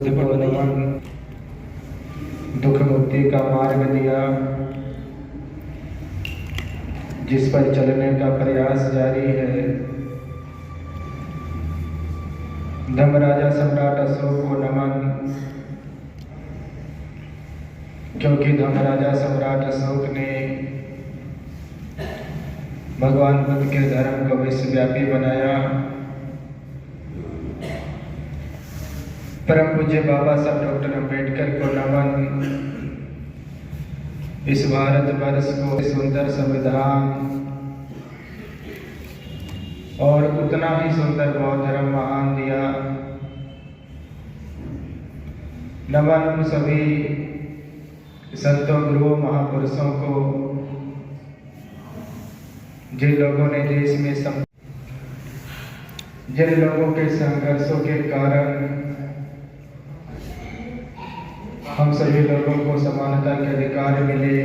को नमन। दुख मुक्ति का मार्ग दिया, जिस पर चलने का प्रयास जारी है। धर्मराजा सम्राट अशोक को नमन, क्योंकि धर्मराजा सम्राट अशोक ने भगवान बुद्ध के धर्म को विश्वव्यापी बनाया। परम पूज्य बाबा साहब डॉक्टर अम्बेडकर को नमन। इस भारत वर्ष को सुंदर संविधान और उतना ही सुंदर बौद्ध धर्म महान दिया। नमन उन सभी संतों, गुरुओं, महापुरुषों को जिन लोगों ने देश में जिन लोगों के संघर्षों के कारण हम सभी लोगों को समानता के अधिकार मिले।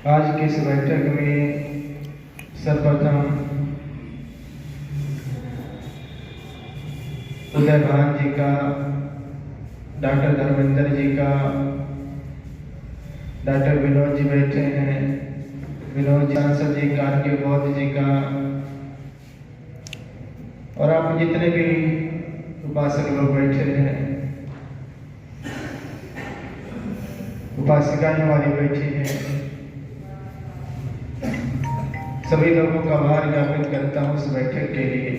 आज की इस बैठक में सर्वप्रथम उदय भान जी का, डॉक्टर धर्मेंद्र जी का, डॉक्टर विनोद जी बैठे हैं, विनोद सांसद जी, कार्के बौद्ध जी का, और आप जितने भी उपासक लोग बैठे हैं, उपासिकाएं हमारी बैठी हैं, सभी लोगों का आभार ज्ञापित करता हूं इस बैठक के लिए।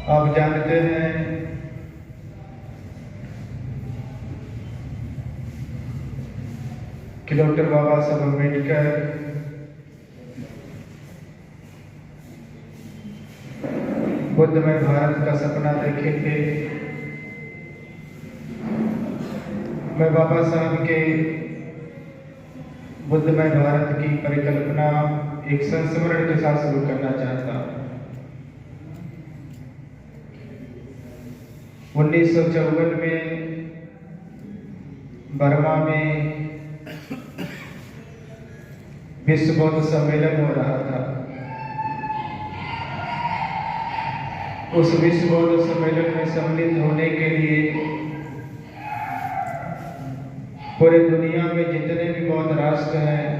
आप जानते हैं कि डॉक्टर बाबा साहब अम्बेडकर बुद्धमय भारत का सपना देखे थे। मैं बाबा साहब के बुद्धमय भारत की परिकल्पना एक संस्मरण के साथ शुरू करना चाहता हूं। 1954 में बर्मा में विश्व बौद्ध सम्मेलन हो रहा था। उस विश्व बौद्ध सम्मेलन में सम्मिलित होने के लिए पूरे दुनिया में जितने भी बौद्ध राष्ट्र हैं,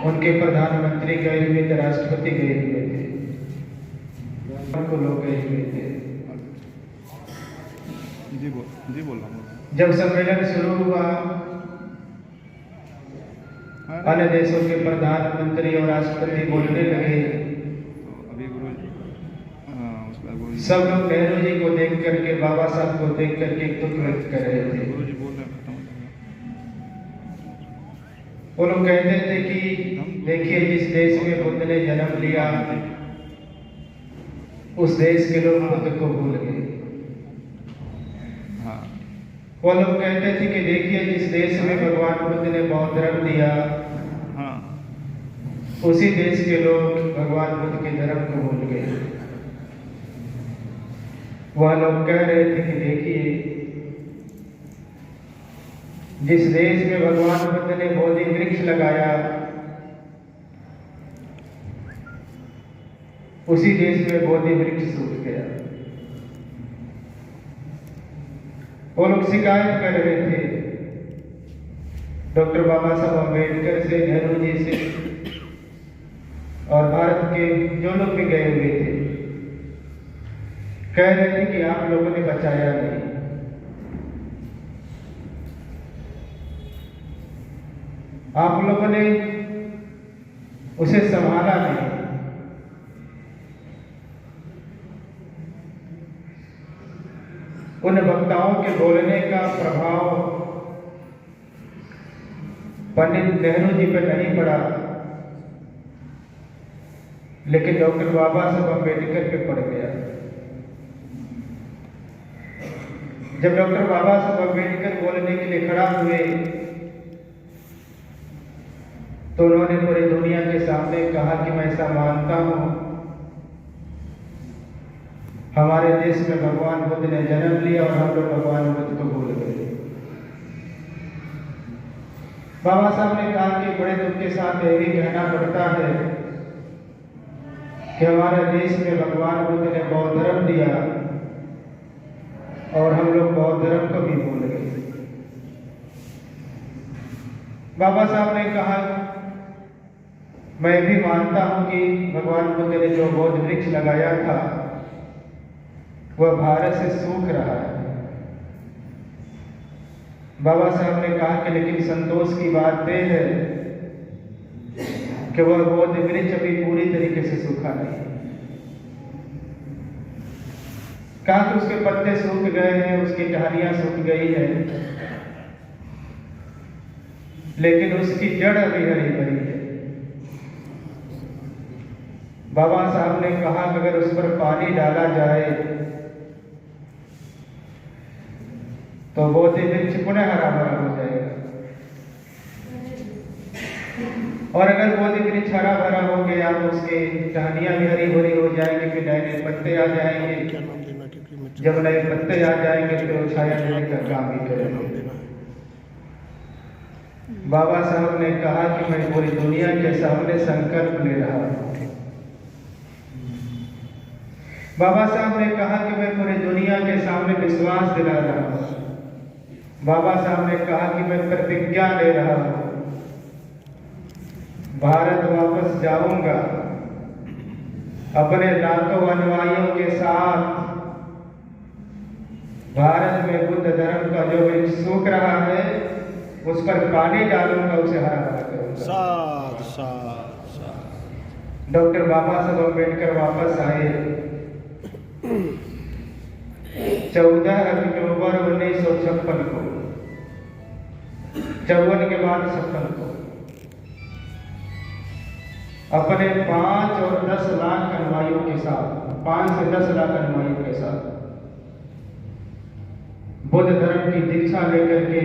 उनके प्रधानमंत्री गए हुए थे, राष्ट्रपति गए हुए थे, उनको लोग गए हुए थे। जी बोल रहा हूँ। जब सम्मेलन शुरू हुआ, अन्य देशों के प्रधानमंत्री और राष्ट्रपति बोलने लगे। सब लोग नेहरू जी को देख करके, बाबा साहब को देख करके दुख व्यक्त कर रहे थे। वो लोग कहते थे कि देखिए, जिस देश में बुद्ध ने जन्म लिया, उस देश के लोग बुद्ध को भूल गए। वो लोग कहते थे कि देखिए, जिस देश में भगवान बुद्ध ने बौद्ध धर्म दिया, उसी देश के लोग भगवान बुद्ध के धर्म को भूल गए। वह लोग कह रहे थे कि देखिए, जिस देश में भगवान बुद्ध ने बोधि वृक्ष लगाया, उसी देश में बोधि वृक्ष सूख गया। वो लोग शिकायत कर रहे थे डॉक्टर बाबा साहब अम्बेडकर से, नेहरू जी से, और भारत के जो लोग भी गए हुए थे, कह रहे थे कि आप लोगों ने बचाया नहीं। आप लोगों ने उसे संभाला नहीं। उन वक्ताओं के बोलने का प्रभाव पंडित नेहरू जी पर नहीं पड़ा, लेकिन डॉक्टर बाबा साहब अम्बेडकर पे पड़ गया। जब डॉक्टर बाबा साहब अम्बेडकर बोलने के लिए खड़ा हुए, तो उन्होंने पूरी दुनिया के सामने कहा कि मैं ऐसा मानता हूं, हमारे देश में भगवान बुद्ध ने जन्म लिया और हम लोग भगवान बुद्ध को भूल गए। बाबा साहब ने कहा कि बड़े दुख के साथ यह भी कहना पड़ता है कि हमारे देश में भगवान बुद्ध ने बौद्ध धर्म दिया और हम लोग बौद्ध धर्म को भी भूल गए। बाबा साहब ने कहा, मैं भी मानता हूं कि भगवान बुद्ध ने जो बौद्ध वृक्ष लगाया था वह भारत से सूख रहा है। बाबा साहब ने कहा कि लेकिन संतोष की बात यह है कि वह बौद्ध वृक्ष अभी पूरी तरीके से सूखा नहीं। कहा कि उसके पत्ते सूख गए हैं, उसकी टहनियां सूख गई है, लेकिन उसकी जड़ अभी हरी भरी है। बाबा साहब ने कहा कि अगर उस पर पानी डाला जाए तो बौद्ध वृक्ष पुनः हरा भरा हो जाएगा, और अगर बौद्ध वृक्ष हरा भरा हो गया तो उसके टहनियां भी हरी भरी हो जाएंगी, फिर नए नए पत्ते आ जाएंगे। जब नए पत्ते आ जाएंगे फिर वो छाया देने का काम भी करेंगे। बाबा साहब ने कहा कि मैं पूरी दुनिया के सामने संकल्प ले रहा हूं। बाबा साहब ने कहा कि मैं पूरी दुनिया के सामने विश्वास दिला रहा हूं। बाबा साहब ने कहा कि मैं प्रतिज्ञा ले रहा हूं, भारत वापस जाऊंगा अपने लाखों अनुयायियों के साथ। भारत में बुद्ध धर्म का जो वृक्ष सूख रहा है उस पर पानी डालूंगा, उसे हरा भरा करूंगा। डॉक्टर बाबा साहब अम्बेडकर वापस आए 14 अक्टूबर 1956 को, 54 के बाद 56 को, अपने 5 और 10 लाख अनुयायियों के साथ, 5 से 10 लाख अनुयायियों के साथ बुद्ध धर्म की दीक्षा लेकर के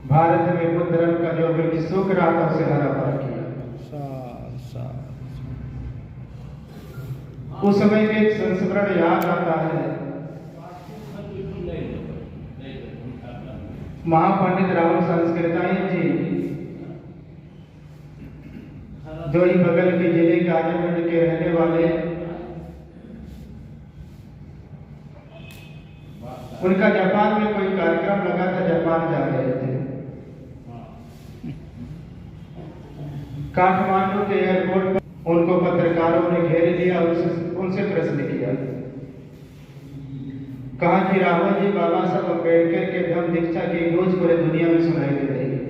भारत में बुद्ध धर्म का जो वृक्ष सूख रहा था उसे हरा भरा किया। उस समय में एक संस्मरण याद आता है। महापंडित राहुल संस्कृतायन जी, जो ही बगल के जिले के आजमगढ़ के रहने वाले, उनका जापान में कोई कार्यक्रम लगा था, जापान जा रहे थे। काठमांडू के एयरपोर्ट पर उनको पत्रकारों ने घेर लिया, उनसे प्रश्न किया। कहा कि राहुल जी, बाबा साहब अम्बेडकर के धम्म दीक्षा की गूंज पूरे दुनिया में सुनाई दे रही है।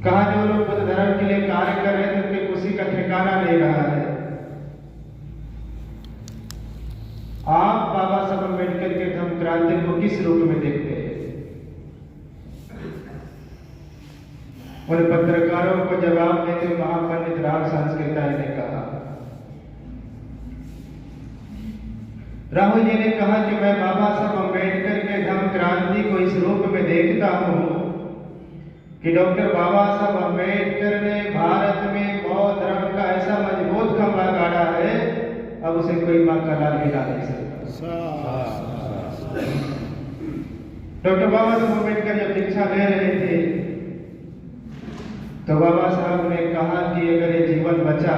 कहा जो लोग बुद्ध धर्म के लिए कार्य कर रहे थे उनके खुशी का ठिकाना नहीं रहा है। आप बाबा साहब अम्बेडकर के धम्म क्रांति को किस रूप में देखते हैं? उन पत्रकारों को जवाब देते हुए महापंडित राहुल संस्कृताय ने कहा, राहुल जी ने कहा कि मैं बाबा साहब अम्बेडकर के धम्म क्रांति को इस रूप में देखता हूं कि डॉक्टर बाबा साहब अम्बेडकर ने भारत में बौद्ध धर्म का ऐसा मजबूत खंभा गाड़ा है, अब उसे कोई मां का लाल हिला नहीं सकता। डॉक्टर बाबा साहब अम्बेडकर जब दीक्षा ले रहे थे तो बाबा साहब ने कहा कि अगर ये जीवन बचा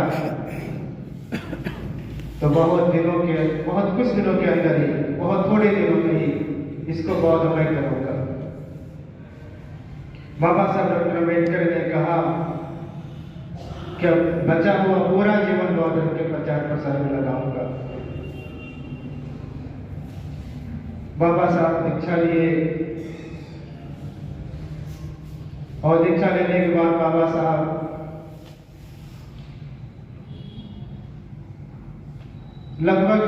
तो बहुत कुछ दिनों के अंदर ही, बहुत थोड़े दिनों में ही इसको बौद्धमय करूंगा। बाबा साहब डॉक्टर अम्बेडकर ने कहा कि बचा हुआ पूरा जीवन बौद्ध धर्म के प्रचार प्रसार में लगाऊंगा। बाबा साहब दीक्षा लिए और दीक्षा लेने के बाद बाबा साहब लगभग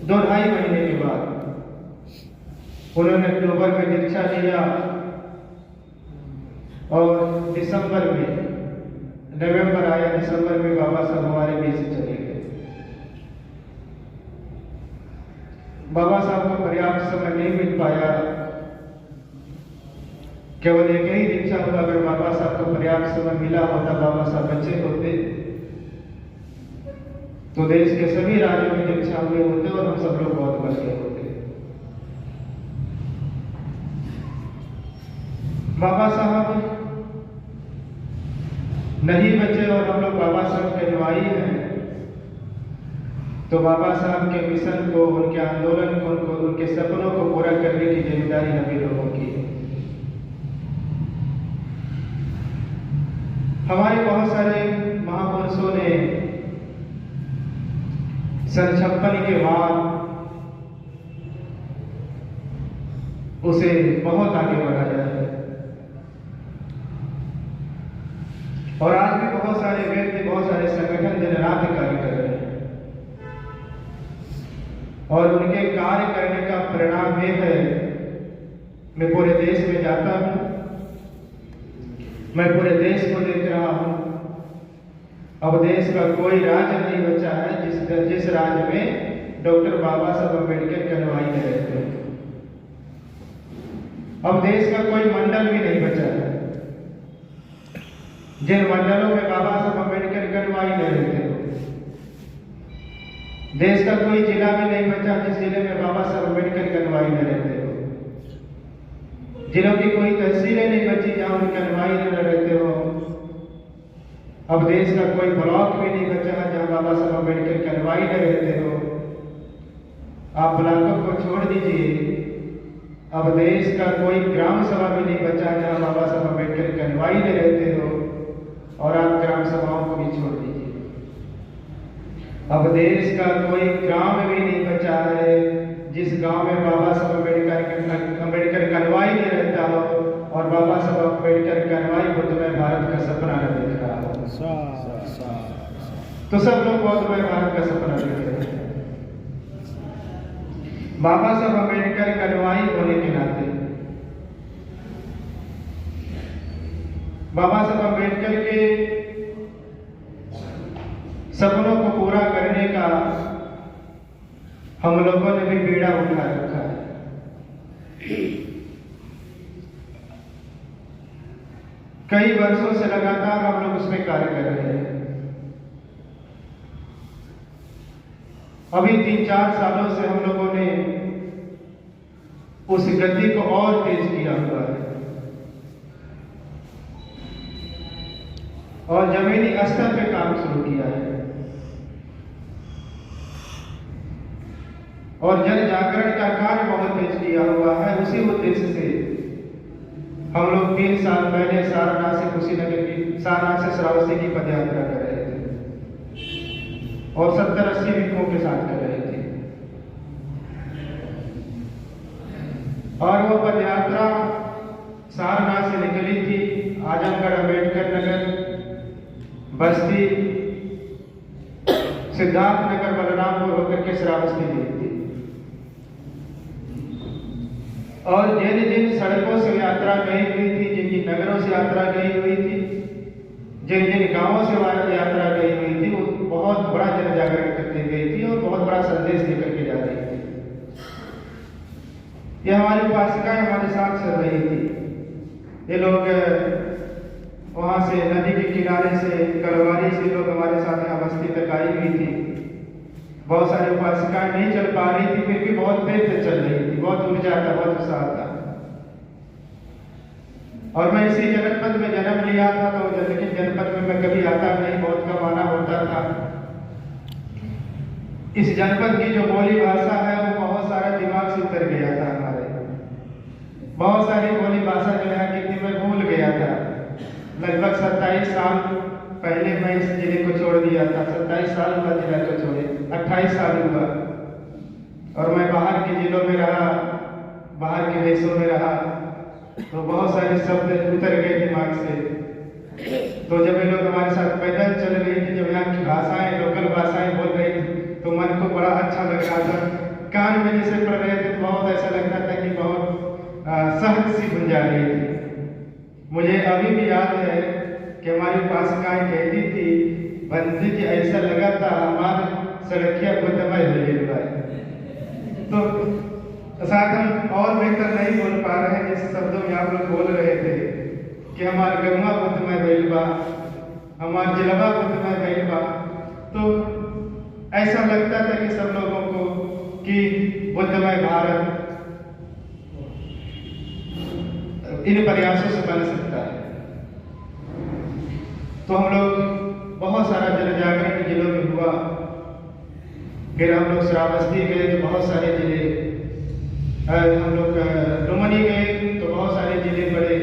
2-2.5 महीने के बाद उन्होंने अक्टूबर में दीक्षा लिया और दिसंबर में, नवंबर आया, दिसंबर में बाबा साहब हमारे बीच से चले गए। बाबा साहब को पर्याप्त समय नहीं मिल पाया, केवल एक ही दीक्षा हुआ। अगर बाबा साहब को पर्याप्त समय मिला होता, बाबा साहब बच्चे होते तो देश के सभी राज्यों में दीक्षा हुए होते और हम सब लोग बहुत बच गए होते। बाबा साहब नहीं बचे और हम लोग बाबा साहब के अनुयायी हैं, तो बाबा साहब के मिशन को, उनके आंदोलन को, उनके सपनों को पूरा करने की जिम्मेदारी हमें लोगों की है। हमारे बहुत सारे महापुरुषों ने सन 56 के बाद उसे बहुत आगे बढ़ाया है, और आज भी बहुत सारे व्यक्ति, बहुत सारे संगठन दिन रात कार्य कर रहे हैं, और उनके कार्य करने का परिणाम यह है, मैं पूरे देश में जाता हूं, मैं पूरे देश को देख रहा हूं। अब देश का कोई राज्य नहीं बचा है जिस राज्य में डॉक्टर बाबा साहब अम्बेडकर के अनुयायी न रहते हैं। अब देश का कोई मंडल भी नहीं बचा है जिन मंडलों में बाबा साहब अम्बेडकर के अनुयायी न रहते हो। देश का कोई जिला भी नहीं बचा जिस जिले में बाबा साहब अम्बेडकर के अनुयायी न रहते हो। जिलों की कोई तहसीलें नहीं बची जहां उनके अनुयायी न रहते हो। अब देश का कोई ब्लॉक भी नहीं बचा है जहां बाबा साहब अम्बेडकर के अनुयायी न रहते हो। आप ब्लॉकों को छोड़ दीजिए, अब देश का कोई ग्राम सभा भी नहीं बचा है जहां बाबा साहब अम्बेडकर के अनुयायी न रहते हो, और आप ग्राम सभाओं को भी छोड़ दीजिए। अब देश का कोई गांव भी नहीं बचा है जिस गांव में बाबा साहब अम्बेडकर का अनुयायी नहीं रहता हो, और बाबा साहब अम्बेडकर का अनुयायी बुद्धमय भारत का सपना न देख रहा हो। तो सब लोग बुद्धमय भारत का सपना देख रहे हैं। बाबा साहब अम्बेडकर का अनुयायी होने के नाते बाबा साहब अम्बेडकर के सपनों को पूरा करने का हम लोगों ने भी बीड़ा उठा रखा है। कई वर्षों से लगातार हम लोग उसमें कार्य कर रहे हैं। अभी 3-4 सालों से हम लोगों ने उस गति को और तेज किया हुआ है, और जमीनी स्तर पे काम शुरू किया है, और जन जागरण का कार्य बहुत तेज किया हुआ है। उसी उद्देश्य से हम लोग 3 साल पहले सारनाथ से कुशीनगर की, सारनाथ से श्रावस्ती की पदयात्रा कर रहे थे, और 70-80 मित्रों के साथ कर रहे थे। और वो पदयात्रा सारनाथ से निकली थी, आजमगढ़, अम्बेडकर नगर, बस्ती, सिद्धार्थ नगर, बलरामपुर होकर के श्रावस्ती गई थी। और जिन जिन सड़कों से यात्रा गई हुई थी, जिन जिन नगरों से यात्रा गई हुई थी, जिन जिन गांवों से यात्रा गई हुई थी, वो बहुत बड़ा जन जागरण करके गई थी और बहुत बड़ा संदेश लेकर के जा रही थी। ये हमारी उपासिकाएं हमारे साथ चल रही थी। ये लोग वहां से नदी के किनारे से, कलवारी से लोग हमारे साथ यहाँ बस्ती तक आई हुई थी। बहुत सारी उपासिकाएं नहीं चल पा रही थी, फिर भी बहुत तेज से चल रही थी, बहुत ऊर्जा था, बहुत उत्साह था। और मैं इसी जनपद में जन्म लिया था, तो लेकिन जनपद में मैं कभी आता नहीं, बहुत कम आना होता था। इस जनपद की जो बोली भाषा है वो बहुत सारा दिमाग से उतर गया था हमारे। बहुत सारी बोली भाषा जो है कि मैं भूल गया था। लगभग 27 साल पहले मैं इस जिले को छोड़ दिया था। 27 साल हुआ जिला को छोड़े, 28 साल हुआ, और मैं बाहर के जिलों में रहा, बाहर के देशों में रहा, तो बहुत सारे शब्द उतर गए दिमाग से। तो जब ये लोग हमारे साथ पैदल चल रही थी, जब यहाँ की भाषाएं, लोकल भाषाएं बोल रही थी, तो मन को बड़ा अच्छा लग रहा था। कान में जैसे पड़ रहे थे, तो बहुत ऐसा लगता था कि बहुत सहज सी बन जा रही थी। मुझे अभी भी याद है कि हमारी उपासिकाएं कहती थी, बंदी जी ऐसा लगा था हमारे सड़किया बुद्धमय हुआ है। तो साथ हम और बेहतर नहीं बोल पा रहे हैं जिस शब्दों में आप लोग बोल रहे थे कि हमारे गंगा बुद्धमय भैलबा, हमारे जिलवा बुद्धमय भैलबा। तो ऐसा लगता था कि सब लोगों को कि बुद्धमय भारत इन प्रयासों से बन सकता है। तो हम लोग बहुत सारा जन जागरण जिलों में हुआ, फिर हम लोग श्रावस्ती गए तो बहुत सारे जिले, हम लोग लुमनी गए तो बहुत सारे जिले बड़े।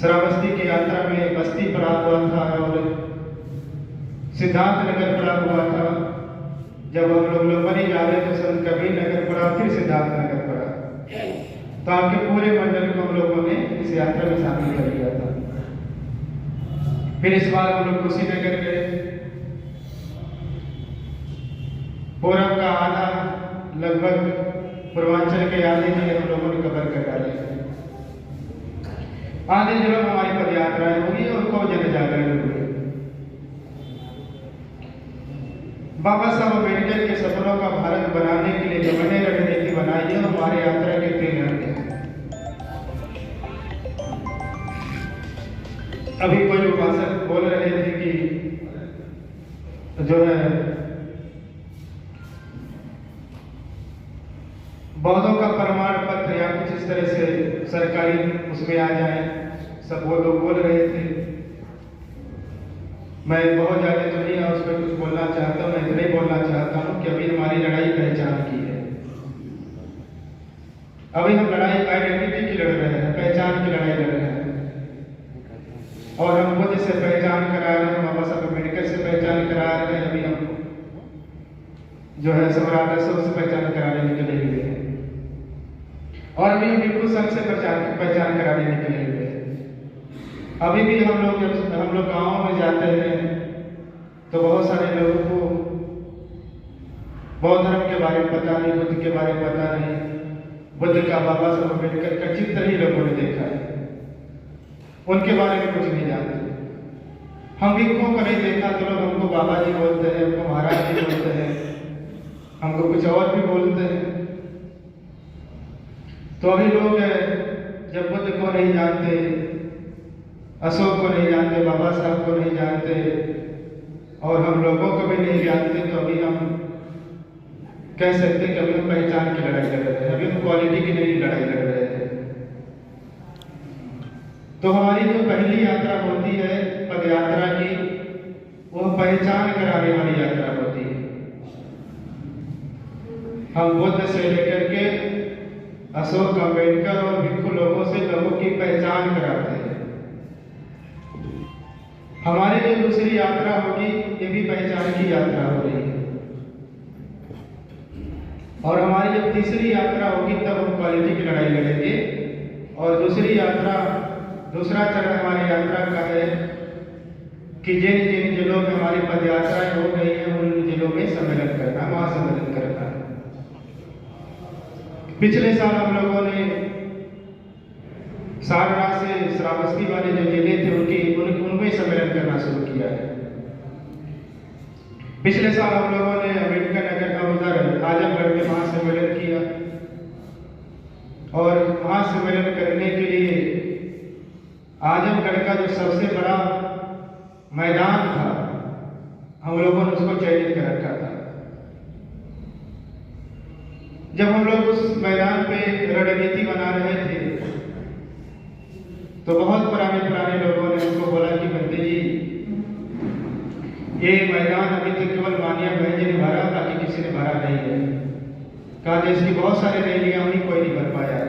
श्रावस्ती की यात्रा में बस्ती पड़ा हुआ था और सिद्धार्थ नगर पड़ा हुआ था। जब हम लोग लुम्बिनी जा रहे तो संत कबीर नगर पड़ा, फिर सिद्धार्थ नगर पड़ा। तो आपके पूरे मंडल को हम लोगों ने इस यात्रा में शामिल कर लिया था। फिर इस बार हम लोग कुशीनगर गए। पूरब का आधा, लगभग पूर्वांचल के आधे जिले हम लोगों ने कवर कर डाले। आधे जिलों में हमारी पद यात्राएं हुई और को जन जागरण हुए। बाबा साहब अम्बेडकर के सपनों का भारत बनाने के लिए जो मैंने रणनीति बनाई है, हमारे यात्रा के 3 घंटे। अभी कोई उपासक बोल रहे थे कि जो है बौद्धों का प्रमाण पत्र या कुछ इस तरह से सरकारी उसमें आ जाए, सब वो लोग बोल रहे थे। मैं बहुत ज़्यादा तो नहीं उस पर कुछ बोलना चाहता हूँ। मैं इतना ही बोलना चाहता हूँ कि अभी हमारी लड़ाई पहचान की है। अभी हम लड़ाई आइडेंटिटी की लड़ रहे हैं, पहचान की लड़ाई लड़ रहे हैं। और हम खुद से पहचान करा रहे हैं, बाबा साहब अम्बेडकर से पहचान करा रहे हैं। अभी हम जो है सम्राट अशोक से पहचान कराने निकले हुए हैं और अभी हम भिक्षु संघ से पहचान कराने निकले हुए हैं। अभी भी हम लोग गाँव में जाते हैं तो बहुत सारे लोगों को बौद्ध धर्म के बारे में पता नहीं, बुद्ध के बारे में पता नहीं। बुद्ध का, बाबा साहब अम्बेडकर का चित्र ही लोगों ने देखा है, उनके बारे में कुछ नहीं जानते। हम भिक्षुओं को नहीं देखा तो लोग हमको बाबा जी बोलते हैं, हमको महाराज जी बोलते हैं, हमको कुछ और भी बोलते हैं। तो अभी लोग जब बुद्ध को नहीं जानते, अशोक को नहीं जानते, बाबा साहब को नहीं जानते और हम लोगों को भी नहीं जानते, तो अभी हम कह सकते हैं कि अभी हम पहचान की लड़ाई लड़ रहे हैं, अभी हम क्वालिटी की नहीं लड़ाई लड़ रहे हैं। तो हमारी जो पहली यात्रा होती है पद यात्रा की, वो पहचान कराने वाली यात्रा होती है। हम बुद्ध से लेकर के अशोक, अम्बेडकर और भिक्षु लोगों से लोगों की पहचान कराते हैं। हमारी जो दूसरी यात्रा होगी ये भी पहचान की यात्रा हो रही है और हमारी जब तीसरी यात्रा होगी तब हम क्वालिटी की लड़ाई लड़ेंगे। और दूसरी यात्रा, दूसरा चरण हमारी यात्रा का है कि जिन जिन जिलों में हमारी पद यात्राएं हो गई है उन जिलों में सम्मेलन करना, महासम्मेलन करना। पिछले साल हम लोगों ने सारनाथ से श्रावस्ती वाले जो जिले थे उनमें सम्मेलन करना शुरू किया है। पिछले साल हम लोगों ने अम्बेडकर नगर का उधर आजमगढ़ में महासम्मेलन किया और महासम्मेलन करने के लिए आजमगढ़ का जो सबसे बड़ा मैदान था हम लोगों ने उसको चयनित कर रखा था। जब हम लोग उस मैदान पे रणनीति बना रहे थे तो बहुत पुराने लोगों ने हमको बोला कि बंदे जी ये मैदान अभी तक केवल मानिया बहन जी ने भरा, बाकी किसी ने भरा नहीं है। कहा देश की बहुत सारे रैलियां हुई, कोई नहीं भर पाया है।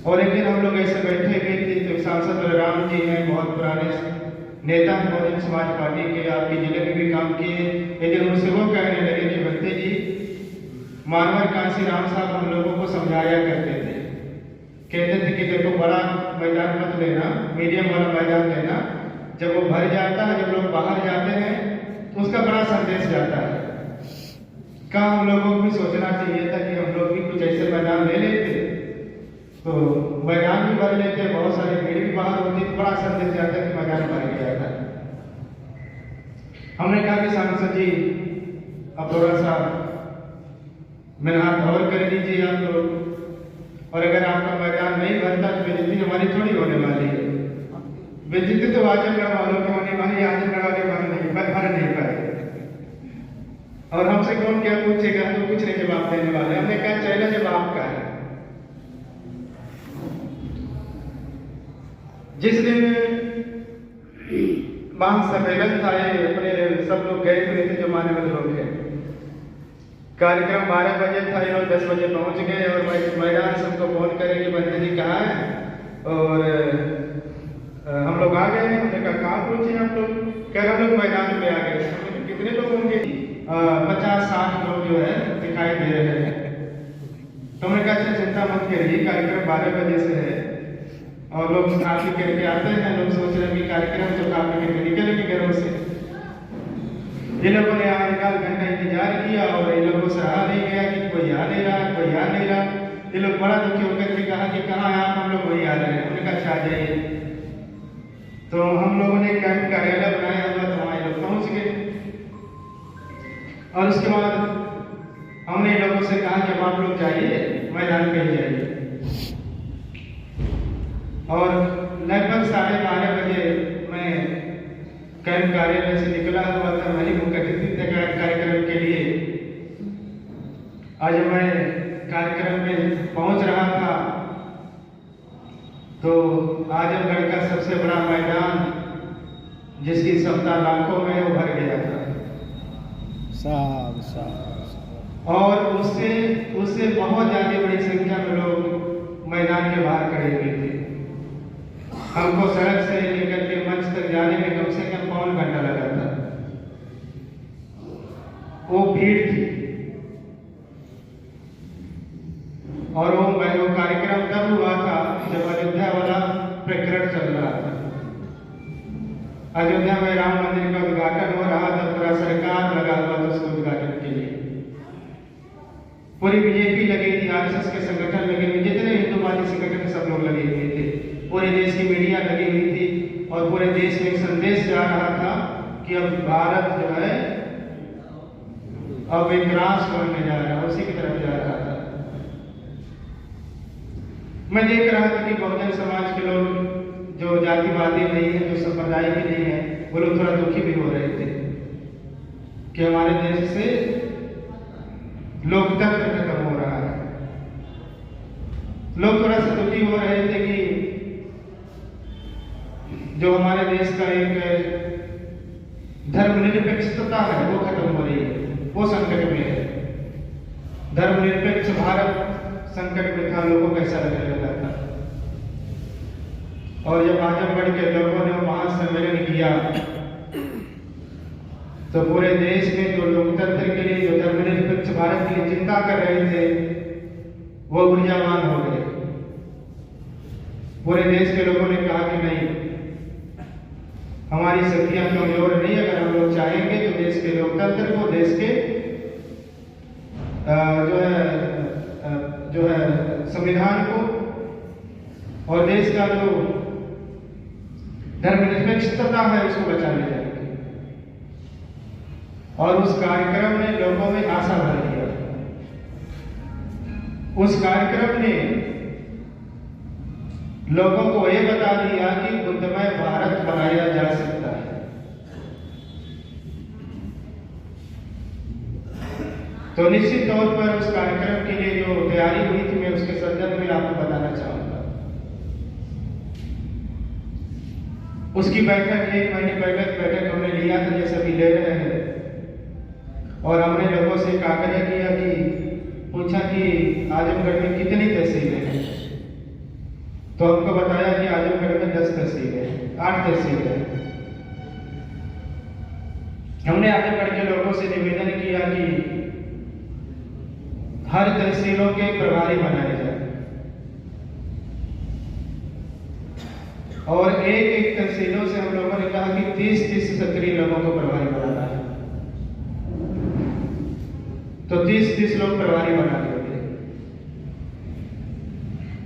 और एक दिन हम लोग ऐसे बैठे हुए थे तो सांसद बलराम जी हैं, बहुत पुराने नेता हैं बहुजन समाज पार्टी के, आपके जिले में भी काम किए। एक दिन उनसे वो कहने लगे कि बंदे जी मानवर कांसी राम साहब हम लोगों को समझाया करते थे, कहते थे कि देखो बड़ा मैदान मत लेना, मीडियम वाला मैदान लेना। जब वो भर जाता है, जब लोग बाहर जाते हैं तो उसका बड़ा संदेश जाता है। क्या हम लोगों को भी सोचना चाहिए था कि हम लोग भी कुछ ऐसे मैदान ले लेते तो मैदान भी भर लेते, बहुत सारी भीड़ भी बाहर होती तो बड़ा संदेश जाता है कि मैदान भर गया था। हमने कहा कि सांसद जी अब थोड़ा सा मेहनत और कर लीजिए आप लोग, और अगर आपका मैदान नहीं भरता तो बेइज्जती हमारी थोड़ी होने वाली है। बेइज्जती तो आजमगढ़ वालों की होने वाली, आजमगढ़ वाले भर नहीं पाए। और हमसे कौन क्या पूछेगा, तो कुछ नहीं जवाब देने वाले। हमने कहा चैलेंज जब आपका है, जिस दिन महासम्मेलन था, ये अपने सब लोग गए हुए थे जो मान्यवर लोग हैं। कार्यक्रम 12 बजे था, ये लोग 10 बजे पहुंच गए और मैदान सबको फोन करे कि बंदे जी कहाँ है, और हम लोग आ गए। हमने कहा कहाँ पहुंचे आप लोग? कह रहे हम लोग मैदान में आ गए। कितने लोग होंगे? 50-60 लोग जो है दिखाई दे रहे हैं। तो हमने कहा अच्छा चिंता मत करिए, कार्यक्रम 12 बजे से है और लोग काफी करके आते हैं। लोग सोच रहे हैं कि कार्यक्रम तो काफी करके निकलेंगे घरों से। ये लोगों ने यहाँ 1 घंटा इंतजार किया और इन लोगों से रहा नहीं गया कि कोई आ नहीं रहा, कोई आ नहीं रहा। ये लोग बड़ा दुखी होकर के कहा कि कहाँ है आप? हम लोग वही आ रहे हैं। हमने कहा अच्छा आ जाइए। तो हम लोगों ने कैंप कार्यालय बनाया हुआ, तो वहाँ लोग पहुँच गए और उसके बाद हमने लोगों से कहा कि अब आप लोग जाइए, मैदान पे ही जाइए। और लगभग 12:30 बजे मैं कैंप कार्यालय से निकला हुआ था। मैंने मुख्य अतिथि थे कार्यक्रम के लिए। आज मैं कार्यक्रम में पहुंच रहा था तो आजमगढ़ का सबसे बड़ा मैदान, जिसकी क्षमता लाखों में, वो भर गया था। और उससे बहुत ज्यादा बड़ी संख्या में लोग मैदान के बाहर खड़े हुए थे। हमको सड़क से लेकर के मंच तक जाने में कम से कम 1 घंटा लगा था। वो भीड़ थी और वो कार्यक्रम तब हुआ था जब अयोध्या वाला प्रकरण चल रहा था। अयोध्या में राम मंदिर का उद्घाटन हो रहा था, पूरा सरकार लगा हुआ था उसके उद्घाटन के लिए। पूरी बीजेपी लगी थी, आरएसएस के संगठन लगे हुए, जितने हिंदूवादी संगठन सब लोग लगे हुए थे। पूरे देश की मीडिया लगी हुई थी और पूरे देश में एक संदेश जा रहा था कि अब भारत जो है अब एक राष्ट्र बनने जा रहा है, उसी की तरफ जा रहा था। मैं देख रहा था कि बहुजन समाज के लोग जो जातिवादी नहीं है, जो संप्रदाय भी नहीं है, वो लोग थोड़ा दुखी भी हो रहे थे कि हमारे देश से लोकतंत्र खत्म हो रहा है। लोग थोड़ा सा दुखी हो रहे थे कि जो हमारे देश का एक धर्मनिरपेक्षता है वो खत्म हो रही है, वो संकट में है। धर्मनिरपेक्ष भारत संकट में था, लोगों को कैसा लगने लगा था। और जब आजमगढ़ के लोगों ने महासम्मेलन किया तो पूरे देश में जो लोकतंत्र के लिए, जो धर्मनिरपेक्ष भारत की चिंता कर रहे थे, वो ऊर्जावान हो गए। पूरे देश के लोगों ने कहा कि नहीं, हमारी शक्तियां कमजोर नहीं, अगर हम लोग चाहेंगे तो देश के लोकतंत्र को, देश के जो है संविधान को और देश का जो धर्मनिरपेक्षता है उसको बचाने जाएंगे। और उस कार्यक्रम ने लोगों में आशा भर दिया। उस कार्यक्रम ने लोगों को यह बता दिया कि बुद्धमय भारत बनाया जा सकता है। तो निश्चित तौर पर उस कार्यक्रम के लिए जो तैयारी हुई थी, मैं उसके संदर्भ में आपको बताना चाहूंगा। उसकी बैठक 1 महीने पहले बैठक हमने लिया था, जैसे अभी ले रहे हैं, और हमने लोगों से आग्रह किया कि पूछा कि आजमगढ़ में कितनी तहसीलें हैं। तो हमको बताया कि आजमगढ़ में 10 तहसीलें, 8 तहसीलें। हमने आजमगढ़ के लोगों से निवेदन किया कि हर तहसीलों के प्रभारी बनाए जाए और एक तहसीलों से हम लोगों ने कहा कि 30 सक्रिय लोगों को प्रभारी बनाना है। तो 30 लोग प्रभारी बना दिए।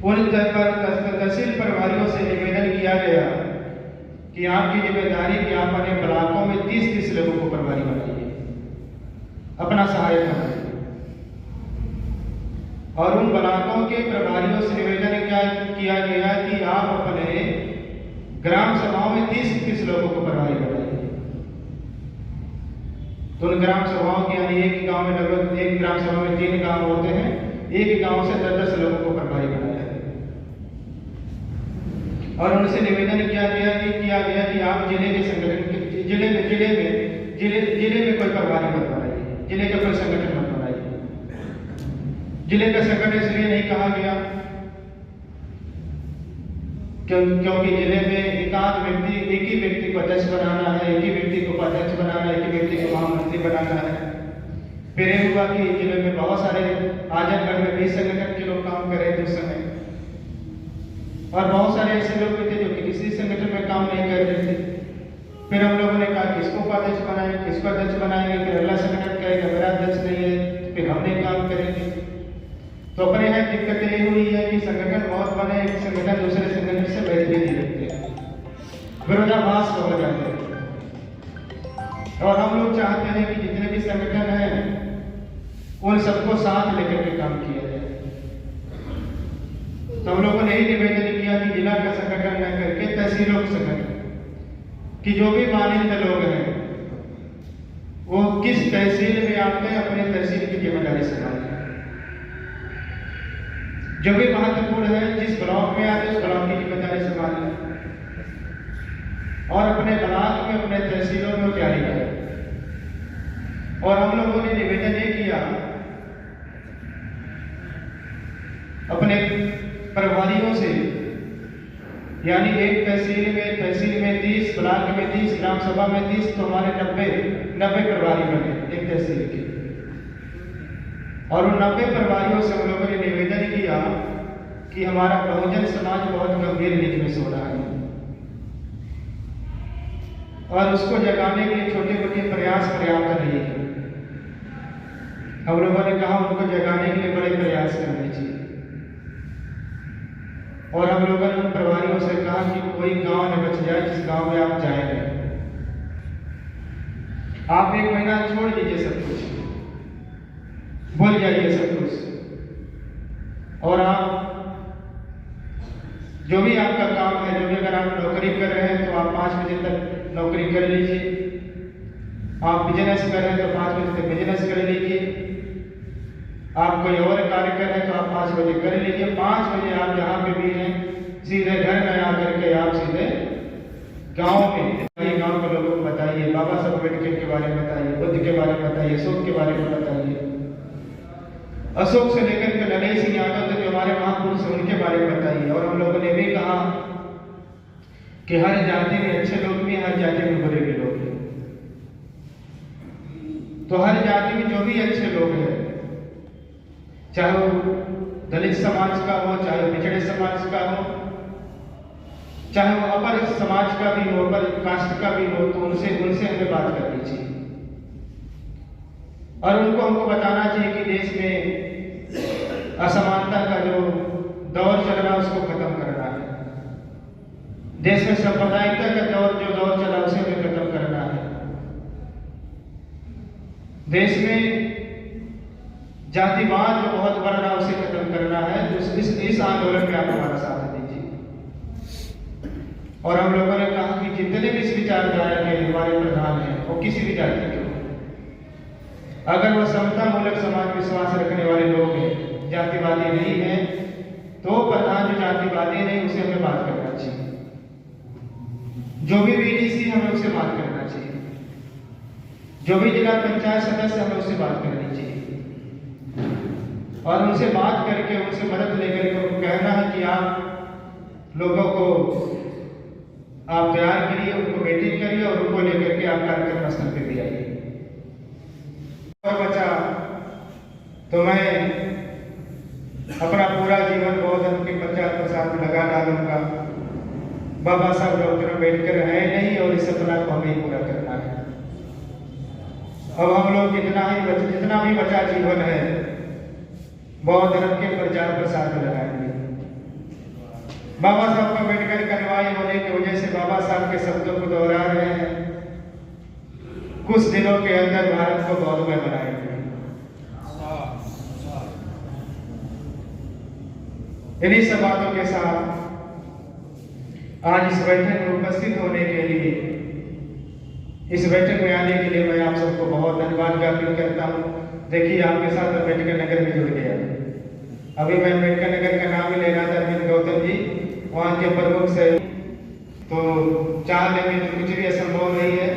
उन तहसील प्रभारियों से निवेदन किया गया कि आपकी जिम्मेदारी कि आप अपने ब्लॉकों में 30 लोगों को प्रभारी बनाइए, अपना सहायक बनाइए। और उन ब्लॉकों के प्रभारियों से निवेदन किया गया कि आप अपने ग्राम सभाओं में 30 लोगों को प्रभारी बनाइए। तो उन ग्राम सभाओं की, यानी एक गांव में लगभग, एक ग्राम सभा में 3 गांव होते हैं, एक गांव से 10 लोगों को प्रभारी बनाया। और उनसे निवेदन किया गया कि आप जिले के संगठन के जिले में कोई प्रभारी मत बनाइए, जिले का कोई संगठन मत बनाइए। जिले का संगठन इसलिए नहीं कहा गया क्योंकि जिले में एक ही व्यक्ति को अध्यक्ष बनाना है, एक ही व्यक्ति को उपाध्यक्ष बनाना है, एक ही व्यक्ति को महामंत्री बनाना है। फिर ये हुआ कि जिले में बहुत सारे आजमगढ़ में 20 संगठन के लोग काम कर रहे थे उस समय, और बहुत सारे ऐसे लोग भी थे जो कि किसी संगठन में काम नहीं कर रहे थे। फिर हम लोगों ने कहा किसको उपाध्यक्ष बनाएंगे, किसको अध्यक्ष बनाएंगे। फिर अगला संगठन कहेगा मेरा अध्यक्ष नहीं है, फिर हम नहीं काम करेंगे। तो अपने यहाँ दिक्कत ये हुई है कि संगठन बहुत बने, एक संगठन दूसरे संगठन से बैठ भी नहीं रखते, विरोधाभास हो जाते हैं। और हम लोग चाहते हैं कि जितने भी संगठन हैं उन सबको साथ लेकर के काम किया जाए। तो हम लोगों ने यही निवेदन किया कि जिला का संगठन न करके तहसीलों का संगठन, कि जो भी माननीय लोग हैं वो किस तहसील में आते हैं अपने तहसील की जिम्मेदारी संभालें। जो भी महत्वपूर्ण है जिस ब्लॉक में आते उस ब्लॉक की जिम्मेदारी संभालें और अपने ब्लॉक में अपने तहसीलों में तैयारी करें। और हम लोगों ने निवेदन ये किया अपने प्रभारियों से, यानी एक तहसील में 30, ब्लॉक में 30, ग्राम सभा में 30, तो हमारे 90 प्रभारी बने एक तहसील के। और उन 90 प्रभारियों से हम लोगों ने निवेदन किया कि हमारा बहुजन समाज बहुत गंभीर नीति में सो रहा है और उसको जगाने के लिए छोटे मोटे प्रयास पर्याप्त नहीं है। हम लोगों ने कहा उनको जगाने के लिए बड़े प्रयास करने चाहिए। और हम लोगों ने उन प्रभारियों से कहा कि कोई गांव न बच जाए जिस गांव में आप जाएंगे। आप 1 महीना छोड़ दीजिए सब कुछ, भूल जाइए सब कुछ, और आप जो भी आपका काम है, जो भी अगर आप नौकरी कर रहे हैं तो आप 5 बजे तक नौकरी कर लीजिए, आप बिजनेस कर रहे हैं तो 5 बजे तक बिजनेस कर लीजिए, आप कोई और कार्य कर रहे हैं तो आप 5 बजे कर लीजिए। 5 बजे आप जहाँ पे भी हैं सीधे घर में आकर के आप सीधे गांव में गांव के लोगों को बताइए, बाबा साहब अम्बेडकर के बारे में बताइए, बुद्ध के बारे में बताइए, अशोक के बारे में बताइए, अशोक से लेकर के नरेश सिंह यादव तक हमारे महापुरुष उनके बारे में बताइए। और हम लोगों ने भी कहा कि हर जाति में अच्छे लोग भी, हर जाति में बुरे भी लोग हैं। तो हर जाति में जो भी अच्छे लोग हैं, चाहे वो दलित समाज का हो, चाहे पिछड़े समाज का हो, चाहे वो अपर समाज का भी हो, अपर कास्ट का भी हो, तो उनसे हमें बात करनी चाहिए। और उनको हमको बताना चाहिए कि देश में असमानता का जो दौर चल रहा है उसको खत्म करना है। देश में सांप्रदायिकता का जो दौर चला उसे हमें खत्म करना है। देश में जातिवाद जो बहुत बढ़ रहा है उसे खत्म करना है। तो इस आंदोलन में आप हमारा साथ दीजिए। और हम लोगों ने कहा कि जितने भी इस विचारधारा के हमारे प्रधान हैं वो किसी भी जाति के हो, अगर वो समता मूलक समाज विश्वास रखने वाले लोग हैं, जातिवादी नहीं है, तो प्रधान जो जातिवादी नहीं उसे हमें बात करना चाहिए। जो भी बीडीसी हमें उससे बात करना चाहिए, जो भी जिला पंचायत सदस्य हमें उससे बात करनी चाहिए और उनसे बात करके उनसे मदद लेकर के कहना है कि आप लोगों को आप तैयार करिए, उनको मीटिंग करिए और उनको लेकर के आप कार्यक्रम स्थल पे भी आइए। और बचा तो मैं अपना पूरा जीवन बौद्ध धर्म के प्रचार प्रसार में लगा डालूंगा। बाबा साहब डॉक्टर अम्बेडकर है नहीं और इस सपना को हमें ही पूरा करना है। अब हम लोग जितना भी बचा जीवन है बौद्ध धर्म के प्रचार प्रसार में लगाएंगे। बाबा साहब अम्बेडकर का अनुयायी होने की वजह से बाबा साहब के शब्दों को दोहरा रहे हैं। कुछ दिनों के अंदर भारत को बौद्धमय बनाएंगे। इन्हीं सब बातों के साथ आज इस बैठक में उपस्थित होने के लिए, इस बैठक में आने के लिए मैं आप सबको बहुत धन्यवाद ज्ञापित करता हूँ। देखिए आपके साथ अम्बेडकर नगर में जुड़ गया। अभी मैं अम्बेडकर नगर का नाम ही ले रहा था, अरविंद गौतम जी वहाँ के प्रमुख से तो चाहने में तो कुछ भी असंभव नहीं है।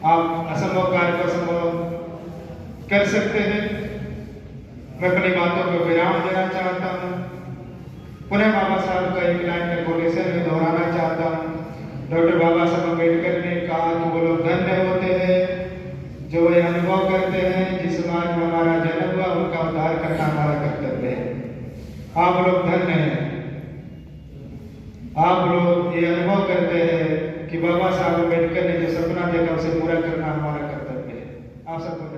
आप असंभव कार्य को असंभव कर सकते हैं। मैं अपनी बातों को विराम देना चाहता हूँ। पुनः बाबा साहब का एक लाइन में कोटेशन में दोहराना चाहता हूँ। डॉक्टर बाबा साहब अम्बेडकर ने कहा कि वो लोग धन्य होते हैं जो ये अनुभव करते हैं जिस समाज में हमारा जन्म हुआ उनका उद्धार करना हमारा कर्तव्य है। आप लोग धन्य हैं। आप लोग ये अनुभव करते हैं कि बाबा साहब अम्बेडकर ने जो सपना देखा उसे पूरा करना हमारा कर्तव्य है। आप सबको